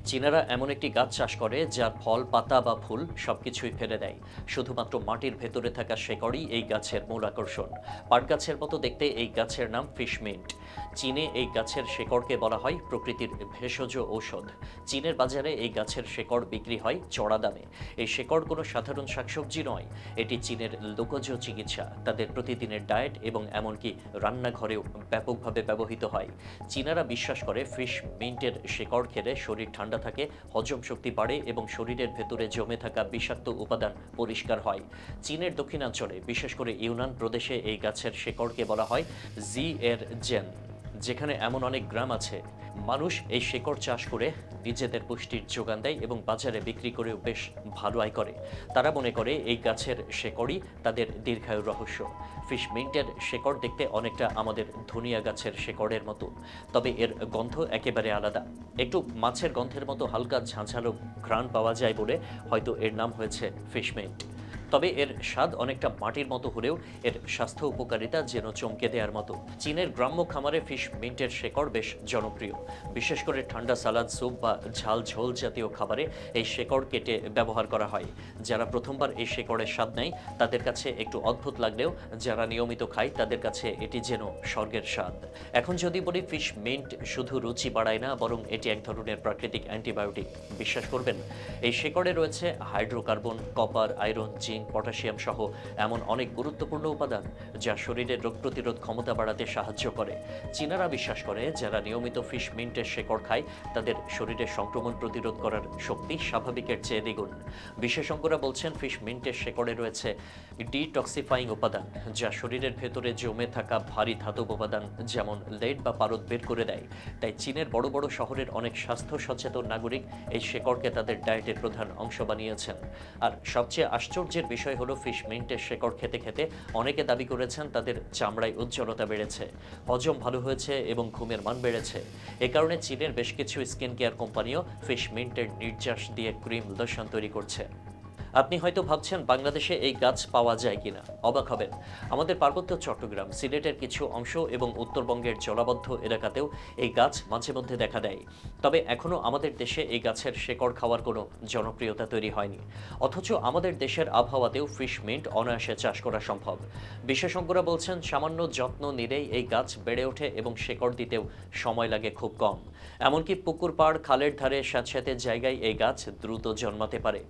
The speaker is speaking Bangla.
চীনারা এমন একটি গাছ চাষ করে যার ফল, পাতা বা ফুল সবকিছুই ফেলে দেয়। শুধুমাত্র মাটির ভেতরে থাকা শেকড়ই এই গাছের মূল আকর্ষণ। পাট গাছের মতো দেখতে এই গাছের নাম ফিশমিন্ট। চীনে এই গাছের শেকড়কে বলা হয় প্রকৃতির ভেষজ ঔষধ। চীনের বাজারে এই গাছের শেকড় বিক্রি হয় চড়া দামে। এই শেকড় কোনো সাধারণ শাকসবজি নয়, এটি চীনের লোকজ চিকিৎসা, তাদের প্রতিদিনের ডায়েট এবং এমনকি রান্নাঘরেও ব্যাপকভাবে ব্যবহৃত হয়। চীনারা বিশ্বাস করে ফিশ মিন্টের শেকড় খেলে শরীর ঠান্ডা থাকে, হজম শক্তি বাড়ে এবং শরীরের ভেতরে জমে থাকা বিষাক্ত উপাদান পরিষ্কার হয়। চীনের দক্ষিণাঞ্চলে, বিশেষ করে ইউনান প্রদেশে এই গাছের শেকড়কে বলা হয় জি এর জেন। যেখানে এমন অনেক গ্রাম আছে, মানুষ এই শেকড় চাষ করে নিজেদের পুষ্টির যোগান দেয় এবং বাজারে বিক্রি করেও বেশ ভালো আয় করে। তারা মনে করে এই গাছের শেকড়ই তাদের দীর্ঘায়ুর রহস্য। ফিশ মিন্টের শেকড় দেখতে অনেকটা আমাদের ধনিয়া গাছের শেকড়ের মতো, তবে এর গন্ধ একেবারে আলাদা। একটু মাছের গন্ধের মতো হালকা ঝাঁঝালো ঘ্রাণ পাওয়া যায় বলে হয়তো এর নাম হয়েছে ফিশ মিন্ট। তবে এর স্বাদ অনেকটা মাটির মতো হলেও এর স্বাস্থ্য উপকারিতা যেন চমকে দেওয়ার মতো। চীনের গ্রাম্য খামারে ফিশ মিন্টের শেকড় বেশ জনপ্রিয়। বিশেষ করে ঠান্ডা সালাদ, স্যুপ বা ঝাল ঝোল জাতীয় খাবারে এই শেকড় কেটে ব্যবহার করা হয়। যারা প্রথমবার এই শেকড়ের স্বাদ নেয় তাদের কাছে একটু অদ্ভুত লাগলেও যারা নিয়মিত খায় তাদের কাছে এটি যেন স্বর্গের স্বাদ। এখন যদি বলি ফিশ মিন্ট শুধু রুচি বাড়ায় না, বরং এটি এক ধরনের প্রাকৃতিক অ্যান্টিবায়োটিক। বিশ্বাস করবেন, এই শেকড়ে রয়েছে hydrocarbon, copper, iron, zinc, potassium সহ এমন অনেক গুরুত্বপূর্ণ উপাদান যা শরীরের রোগ প্রতিরোধ ক্ষমতা বাড়াতে সাহায্য করে। চীনারা বিশ্বাস করে যারা নিয়মিত ফিশ মিন্টের শেকড় খায় তাদের শরীরের সংক্রমণ প্রতিরোধ করার শক্তি স্বাভাবিকের চেয়ে দ্বিগুণ। বিশেষজ্ঞরা বলছেন ফিশ মিন্টের শেকড়ে রয়েছে ডিটক্সিফাইং উপাদান যা শরীরের ভেতরে জমে থাকা ভারী ধাতব উপাদান যেমন লেড বা পারদ বের করে দেয়। তাই চীনের বড় বড় শহরের অনেক স্বাস্থ্য সচেতন নাগরিক এই শেকড়কে তাদের ডায়েটের প্রধান অংশ বানিয়েছেন। আর সবচেয়ে আশ্চর্যের বিষয় হলো ফিশ মিন্টের শেকড় খেতে খেতে অনেকে দাবি করেছেন তাদের চামড়ায় উজ্জ্বলতা বেড়েছে, হজম ভালো হয়েছে এবং ঘুমের মান বেড়েছে। এ কারণে চীনের বেশ কিছু স্কিন কেয়ার কোম্পানিও ফিশ মিন্টের নির্যাস দিয়ে ক্রিম, লোশন তৈরি করছে। আপনি হয়তো ভাবছেন বাংলাদেশে এই গাছ পাওয়া যায় কিনা। অবাক হবেন, আমাদের পার্বত্য চট্টগ্রাম, সিলেটের কিছু অংশ এবং উত্তরবঙ্গের জলাবদ্ধ এলাকাতেও এই গাছ মাঝে মধ্যে দেখা দেয়। তবে এখনও আমাদের দেশে এই গাছের শেকড় খাওয়ার কোনো জনপ্রিয়তা তৈরি হয়নি। অথচ আমাদের দেশের আবহাওয়াতেও ফিশ মিন্ট অনায়াসে চাষ করা সম্ভব। বিশেষজ্ঞরা বলছেন সামান্য যত্ন নিলেই এই গাছ বেড়ে ওঠে এবং শেকড় দিতেও সময় লাগে খুব কম। এমনকি পুকুর পাড়, খালের ধারে, স্যাঁতস্যাঁতে জায়গায় এই গাছ দ্রুত জন্মাতে পারে।